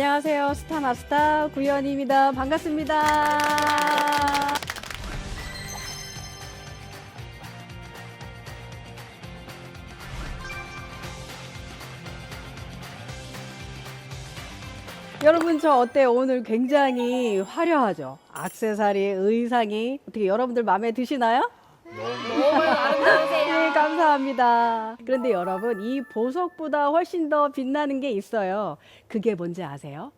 안녕하세요. 스타마스터 구연입니다. 반갑습니다. 여러분 저 어때요? 오늘 굉장히 화려하죠? 액세서리, 의상이 어떻게 여러분들 마음에 드시나요? 너무 아름다우세요. 네, 감사합니다. 그런데 여러분, 이 보석보다 훨씬 더 빛나는 게 있어요. 그게 뭔지 아세요?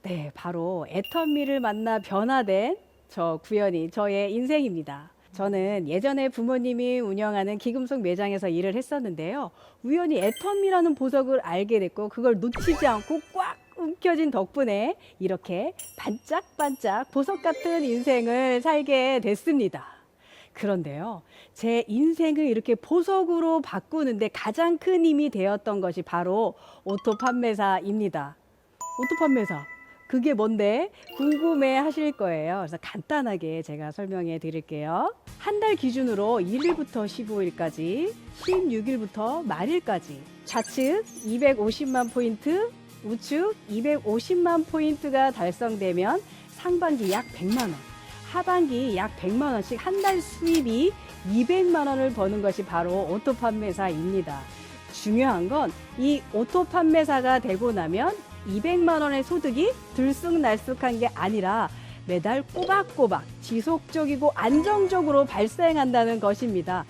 네, 바로 애터미를 만나 변화된 저 구연이, 저의 인생입니다. 저는 예전에 부모님이 운영하는 기금속 매장에서 일을 했었는데요. 우연히 애터미라는 보석을 알게 됐고, 그걸 놓치지 않고 꽉 움켜진 덕분에 이렇게 반짝반짝 보석 같은 인생을 살게 됐습니다. 그런데요, 제 인생을 이렇게 보석으로 바꾸는데 가장 큰 힘이 되었던 것이 바로 오토 판매사입니다. 오토 판매사. 그게 뭔데? 궁금해 하실 거예요. 그래서 간단하게 제가 설명해 드릴게요. 한 달 기준으로 1일부터 15일까지, 16일부터 말일까지 좌측 250만 포인트, 우측 250만 포인트가 달성되면 상반기 약 100만 원, 하반기 약 100만 원씩 한 달 수입이 200만 원을 버는 것이 바로 오토 판매사입니다. 중요한 건 이 오토 판매사가 되고 나면 200만 원의 소득이 들쑥날쑥한 게 아니라 매달 꼬박꼬박 지속적이고 안정적으로 발생한다는 것입니다.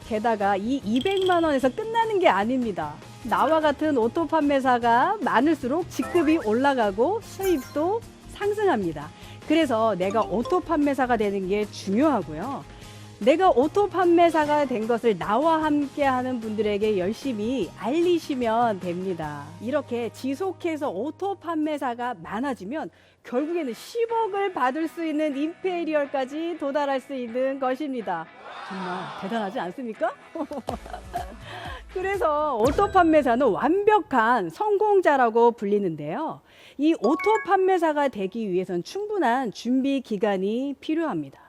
게다가 이 200만 원에서 끝나는 게 아닙니다. 나와 같은 오토 판매사가 많을수록 직급이 올라가고 수입도 상승합니다. 그래서 내가 오토 판매사가 되는 게 중요하고요. 내가 오토 판매사가 된 것을 나와 함께 하는 분들에게 열심히 알리시면 됩니다. 이렇게 지속해서 오토 판매사가 많아지면 결국에는 10억을 받을 수 있는 임페리얼까지 도달할 수 있는 것입니다. 정말 대단하지 않습니까? 그래서 오토 판매사는 완벽한 성공자라고 불리는데요. 이 오토 판매사가 되기 위해서는 충분한 준비 기간이 필요합니다.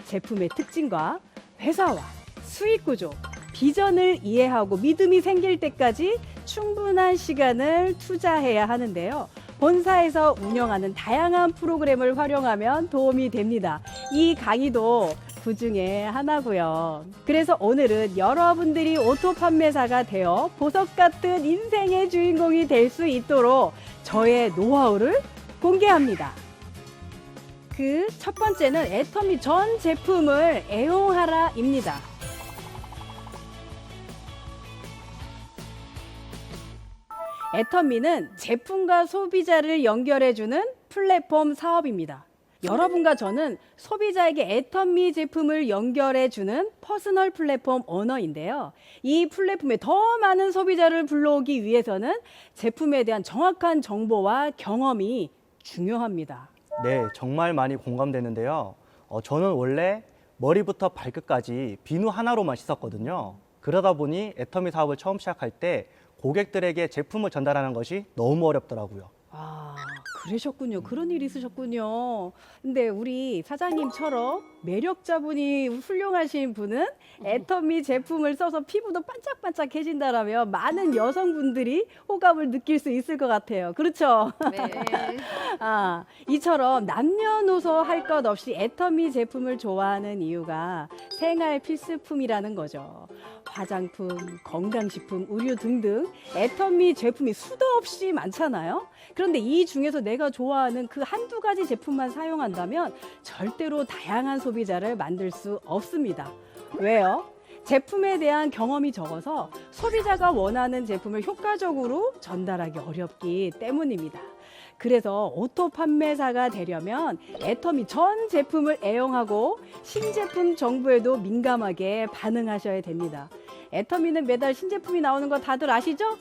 제품의 특징과 회사와 수익 구조, 비전을 이해하고 믿음이 생길 때까지 충분한 시간을 투자해야 하는데요. 본사에서 운영하는 다양한 프로그램을 활용하면 도움이 됩니다. 이 강의도 그 중에 하나고요. 그래서 오늘은 여러분들이 오토 판매사가 되어 보석 같은 인생의 주인공이 될 수 있도록 저의 노하우를 공개합니다. 그 첫 번째는 애터미 전 제품을 애용하라입니다. 애터미는 제품과 소비자를 연결해주는 플랫폼 사업입니다. 여러분과 저는 소비자에게 애터미 제품을 연결해주는 퍼스널 플랫폼 오너인데요. 이 플랫폼에 더 많은 소비자를 불러오기 위해서는 제품에 대한 정확한 정보와 경험이 중요합니다. 네, 정말 많이 공감되는데요. 저는 원래 머리부터 발끝까지 비누 하나로만 씻었거든요. 그러다 보니 애터미 사업을 처음 시작할 때 고객들에게 제품을 전달하는 것이 너무 어렵더라고요. 아, 그러셨군요. 그런 일이 있으셨군요. 근데 우리 사장님처럼 매력자분이 훌륭하신 분은 애터미 제품을 써서 피부도 반짝반짝해진다라면 많은 여성분들이 호감을 느낄 수 있을 것 같아요. 그렇죠? 네. 아, 이처럼 남녀노소 할 것 없이 애터미 제품을 좋아하는 이유가 생활 필수품이라는 거죠. 화장품, 건강식품, 의류 등등 애터미 제품이 수도 없이 많잖아요. 그런데 이 중에서 내가 좋아하는 그 한두 가지 제품만 사용한다면 절대로 다양한 소비자를 만들 수 없습니다. 왜요? 제품에 대한 경험이 적어서 소비자가 원하는 제품을 효과적으로 전달하기 어렵기 때문입니다. 그래서 오토 판매사가 되려면 애터미 전 제품을 애용하고 신제품 정보에도 민감하게 반응하셔야 됩니다. 애터미는 매달 신제품이 나오는 거 다들 아시죠?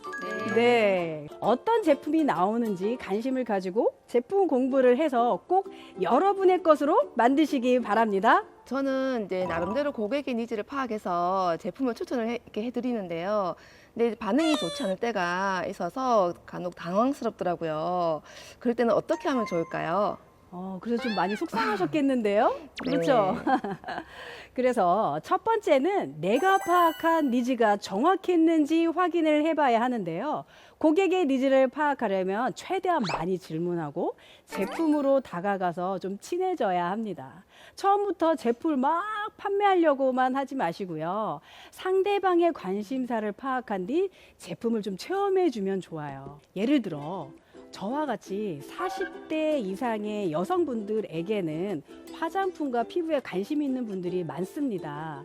네. 어떤 제품이 나오는지 관심을 가지고 제품 공부를 해서 꼭 여러분의 것으로 만드시기 바랍니다. 저는 이제 나름대로 고객의 니즈를 파악해서 제품을 추천을 이렇게 해드리는데요. 근데 반응이 좋지 않을 때가 있어서 간혹 당황스럽더라고요. 그럴 때는 어떻게 하면 좋을까요? 그래서 좀 많이 속상하셨겠는데요? 그렇죠? 네. 그래서 첫 번째는 내가 파악한 니즈가 정확했는지 확인을 해봐야 하는데요. 고객의 니즈를 파악하려면 최대한 많이 질문하고 제품으로 다가가서 좀 친해져야 합니다. 처음부터 제품을 막 판매하려고만 하지 마시고요. 상대방의 관심사를 파악한 뒤 제품을 좀 체험해 주면 좋아요. 예를 들어 저와 같이 40대 이상의 여성분들에게는 화장품과 피부에 관심 있는 분들이 많습니다.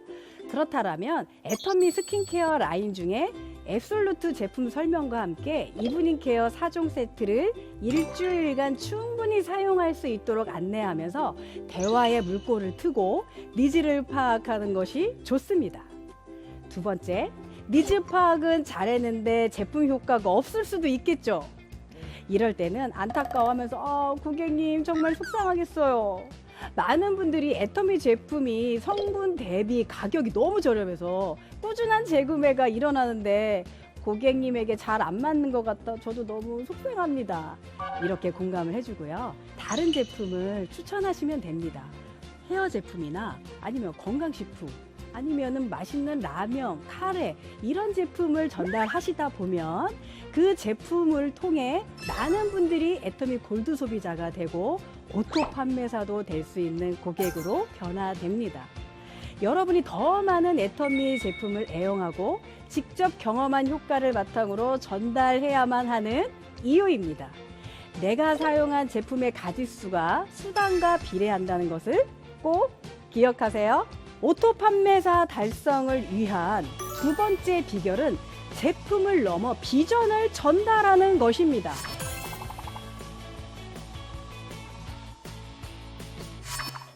그렇다면 애터미 스킨케어 라인 중에 앱솔루트 제품 설명과 함께 이브닝 케어 4종 세트를 일주일간 충분히 사용할 수 있도록 안내하면서 대화의 물꼬를 트고 니즈를 파악하는 것이 좋습니다. 두 번째, 니즈 파악은 잘했는데 제품 효과가 없을 수도 있겠죠. 이럴 때는 안타까워하면서 고객님 정말 속상하겠어요. 많은 분들이 애터미 제품이 성분 대비 가격이 너무 저렴해서 꾸준한 재구매가 일어나는데 고객님에게 잘 안 맞는 것 같아 저도 너무 속상합니다. 이렇게 공감을 해주고요. 다른 제품을 추천하시면 됩니다. 헤어 제품이나 아니면 건강식품 아니면은 맛있는 라면, 카레 이런 제품을 전달하시다 보면 그 제품을 통해 많은 분들이 애터미 골드 소비자가 되고 오토 판매사도 될 수 있는 고객으로 변화됩니다. 여러분이 더 많은 애터미 제품을 애용하고 직접 경험한 효과를 바탕으로 전달해야만 하는 이유입니다. 내가 사용한 제품의 가짓수가 수단과 비례한다는 것을 꼭 기억하세요. 오토 판매사 달성을 위한 두 번째 비결은 제품을 넘어 비전을 전달하는 것입니다.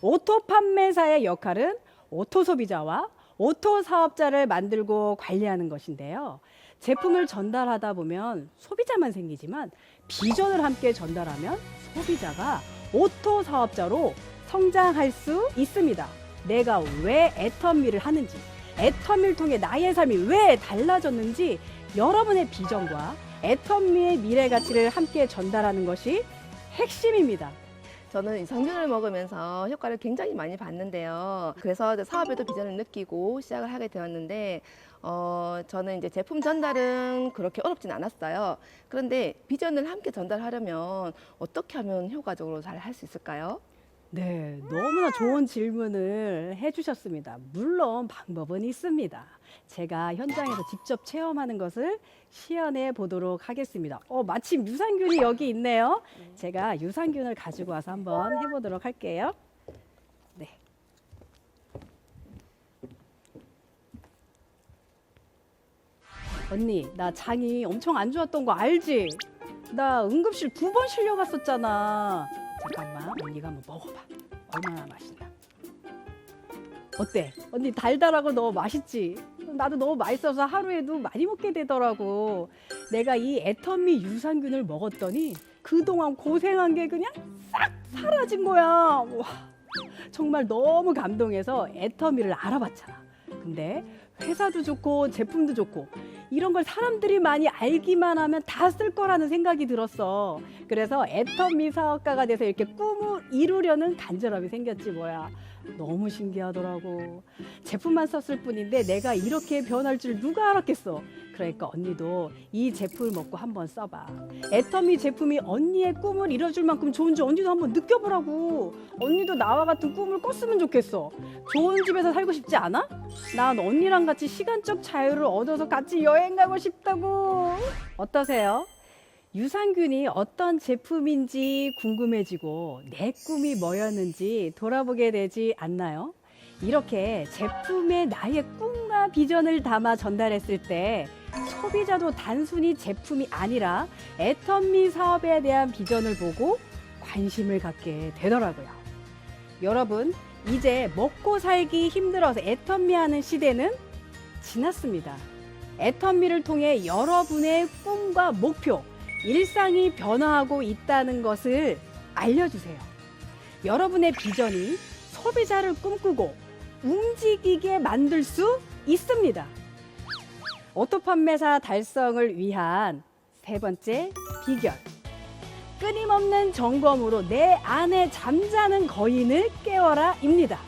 오토 판매사의 역할은 오토 소비자와 오토 사업자를 만들고 관리하는 것인데요. 제품을 전달하다 보면 소비자만 생기지만 비전을 함께 전달하면 소비자가 오토 사업자로 성장할 수 있습니다. 내가 왜 애터미를 하는지, 애터미를 통해 나의 삶이 왜 달라졌는지 여러분의 비전과 애터미의 미래 가치를 함께 전달하는 것이 핵심입니다. 저는 유산균을 먹으면서 효과를 굉장히 많이 봤는데요. 그래서 사업에도 비전을 느끼고 시작을 하게 되었는데, 저는 이제 제품 전달은 그렇게 어렵진 않았어요. 그런데 비전을 함께 전달하려면 어떻게 하면 효과적으로 잘 할 수 있을까요? 네, 너무나 좋은 질문을 해주셨습니다. 물론 방법은 있습니다. 제가 현장에서 직접 체험하는 것을 시연해 보도록 하겠습니다. 마침 유산균이 여기 있네요. 제가 유산균을 가지고 와서 한번 해보도록 할게요. 네. 언니, 나 장이 엄청 안 좋았던 거 알지? 나 응급실 2번 실려갔었잖아. 잠깐만, 언니가 한번 먹어봐. 얼마나 맛있나? 어때? 언니 달달하고 너무 맛있지? 나도 너무 맛있어서 하루에도 많이 먹게 되더라고. 내가 이 애터미 유산균을 먹었더니 그동안 고생한 게 그냥 싹 사라진 거야. 와, 정말 너무 감동해서 애터미를 알아봤잖아. 근데 회사도 좋고 제품도 좋고 이런 걸 사람들이 많이 알기만 하면 다 쓸 거라는 생각이 들었어. 그래서 애터미 사업가가 돼서 이렇게 꿈을 이루려는 간절함이 생겼지 뭐야. 너무 신기하더라고. 제품만 썼을 뿐인데 내가 이렇게 변할 줄 누가 알았겠어. 그러니까 언니도 이 제품을 먹고 한번 써봐. 애터미 제품이 언니의 꿈을 이뤄줄 만큼 좋은지 언니도 한번 느껴보라고. 언니도 나와 같은 꿈을 꿨으면 좋겠어. 좋은 집에서 살고 싶지 않아? 난 언니랑 같이 시간적 자유를 얻어서 같이 여행 가고 싶다고. 어떠세요? 유산균이 어떤 제품인지 궁금해지고 내 꿈이 뭐였는지 돌아보게 되지 않나요? 이렇게 제품에 나의 꿈과 비전을 담아 전달했을 때 소비자도 단순히 제품이 아니라 애터미 사업에 대한 비전을 보고 관심을 갖게 되더라고요. 여러분, 이제 먹고 살기 힘들어서 애터미 하는 시대는 지났습니다. 애터미를 통해 여러분의 꿈과 목표, 일상이 변화하고 있다는 것을 알려주세요. 여러분의 비전이 소비자를 꿈꾸고 움직이게 만들 수 있습니다. 오토 판매사 달성을 위한 세 번째 비결. 끊임없는 점검으로 내 안에 잠자는 거인을 깨워라입니다.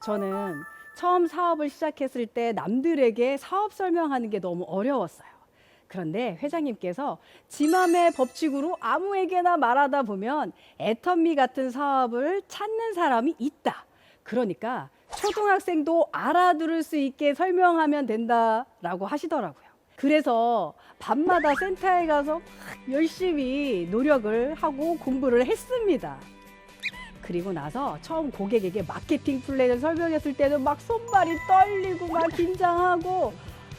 저는 처음 사업을 시작했을 때 남들에게 사업 설명하는 게 너무 어려웠어요. 그런데 회장님께서 지맘의 법칙으로 아무에게나 말하다 보면 애터미 같은 사업을 찾는 사람이 있다. 그러니까 초등학생도 알아들을 수 있게 설명하면 된다라고 하시더라고요. 그래서 밤마다 센터에 가서 막 열심히 노력을 하고 공부를 했습니다. 그리고 나서 처음 고객에게 마케팅 플랜을 설명했을 때는 막 손발이 떨리고 막 긴장하고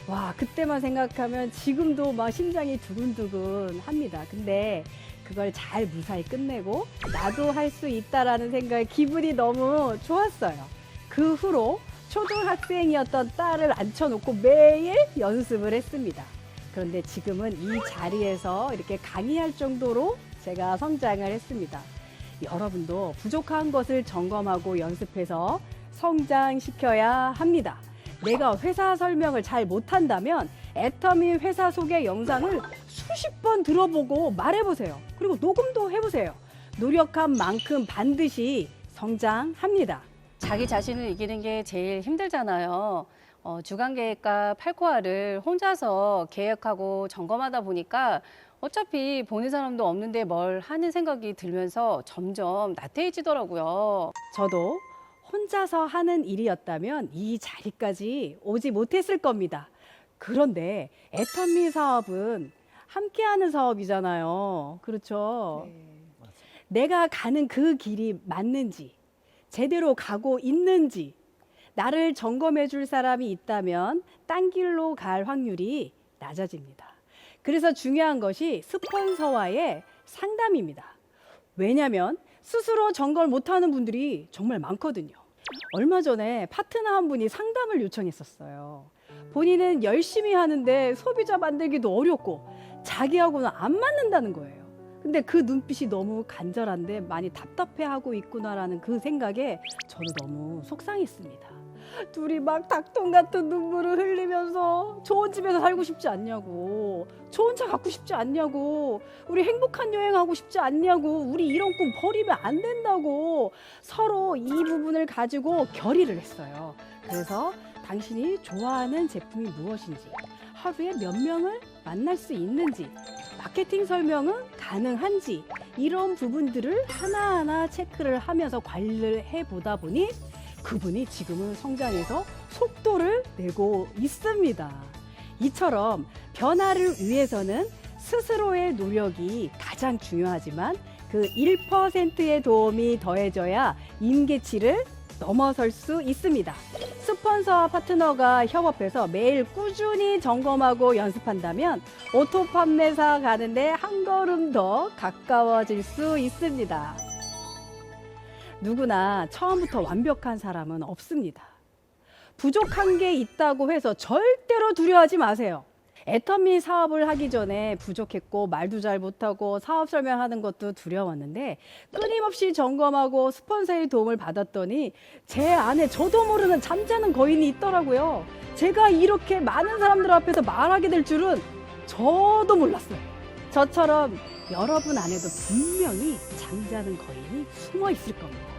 와, 그때만 생각하면 지금도 막 심장이 두근두근 합니다. 근데 그걸 잘 무사히 끝내고 나도 할 수 있다라는 생각에 기분이 너무 좋았어요. 그 후로 초등학생이었던 딸을 앉혀놓고 매일 연습을 했습니다. 그런데 지금은 이 자리에서 이렇게 강의할 정도로 제가 성장을 했습니다. 여러분도 부족한 것을 점검하고 연습해서 성장시켜야 합니다. 내가 회사 설명을 잘 못한다면 애터미 회사 소개 영상을 수십 번 들어보고 말해보세요. 그리고 녹음도 해보세요. 노력한 만큼 반드시 성장합니다. 자기 자신을 이기는 게 제일 힘들잖아요. 주간 계획과 8코어를 혼자서 계획하고 점검하다 보니까 어차피 보는 사람도 없는데 뭘 하는 생각이 들면서 점점 나태해지더라고요. 저도 혼자서 하는 일이었다면 이 자리까지 오지 못했을 겁니다. 그런데 애터미 사업은 함께하는 사업이잖아요. 그렇죠? 내가 가는 그 길이 맞는지, 제대로 가고 있는지, 나를 점검해 줄 사람이 있다면 딴 길로 갈 확률이 낮아집니다. 그래서 중요한 것이 스폰서와의 상담입니다. 왜냐하면 스스로 점검을 못하는 분들이 정말 많거든요. 얼마 전에 파트너 한 분이 상담을 요청했었어요. 본인은 열심히 하는데 소비자 만들기도 어렵고 자기하고는 안 맞는다는 거예요. 근데 그 눈빛이 너무 간절한데 많이 답답해하고 있구나라는 그 생각에 저도 너무 속상했습니다. 둘이 막 닭똥 같은 눈물을 흘리면서 좋은 집에서 살고 싶지 않냐고, 좋은 차 갖고 싶지 않냐고, 우리 행복한 여행하고 싶지 않냐고, 우리 이런 꿈 버리면 안 된다고 서로 이 부분을 가지고 결의를 했어요. 그래서 당신이 좋아하는 제품이 무엇인지, 하루에 몇 명을 만날 수 있는지, 마케팅 설명은 가능한지 이런 부분들을 하나하나 체크를 하면서 관리를 해보다 보니 그분이 지금은 성장해서 속도를 내고 있습니다. 이처럼 변화를 위해서는 스스로의 노력이 가장 중요하지만 그 1%의 도움이 더해져야 임계치를 넘어설 수 있습니다. 스폰서와 파트너가 협업해서 매일 꾸준히 점검하고 연습한다면 오토 판매사 가는데 한 걸음 더 가까워질 수 있습니다. 누구나 처음부터 완벽한 사람은 없습니다. 부족한 게 있다고 해서 절대로 두려워하지 마세요. 애터미 사업을 하기 전에 부족했고 말도 잘 못하고 사업 설명하는 것도 두려웠는데 끊임없이 점검하고 스폰서의 도움을 받았더니 제 안에 저도 모르는 잠자는 거인이 있더라고요. 제가 이렇게 많은 사람들 앞에서 말하게 될 줄은 저도 몰랐어요. 저처럼 여러분 안에도 분명히 잠자는 거인이 숨어 있을 겁니다.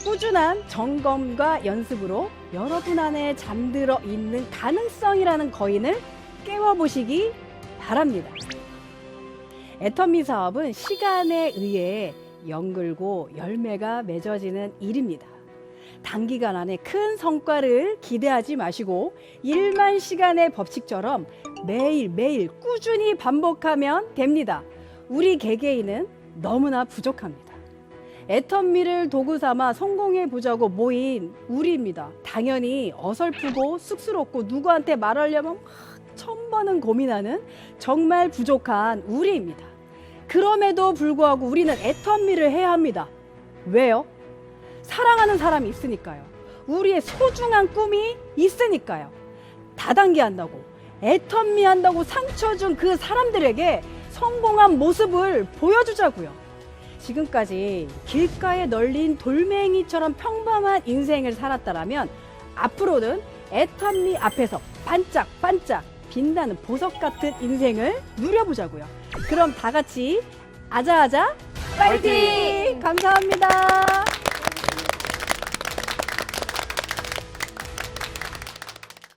꾸준한 점검과 연습으로 여러분 안에 잠들어 있는 가능성이라는 거인을 깨워보시기 바랍니다. 애터미 사업은 시간에 의해 연글고 열매가 맺어지는 일입니다. 단기간 안에 큰 성과를 기대하지 마시고 1만 시간의 법칙처럼 매일매일 꾸준히 반복하면 됩니다. 우리 개개인은 너무나 부족합니다. 애터미를 도구 삼아 성공해 보자고 모인 우리입니다. 당연히 어설프고 쑥스럽고 누구한테 말하려면 막 1000번은 고민하는 정말 부족한 우리입니다. 그럼에도 불구하고 우리는 애터미를 해야 합니다. 왜요? 사랑하는 사람이 있으니까요. 우리의 소중한 꿈이 있으니까요. 다단계 한다고, 애터미 한다고 상처 준 그 사람들에게 성공한 모습을 보여주자고요. 지금까지 길가에 널린 돌멩이처럼 평범한 인생을 살았다라면 앞으로는 애터미 앞에서 반짝반짝 빛나는 보석 같은 인생을 누려보자고요. 그럼 다 같이 아자아자 파이팅! 감사합니다.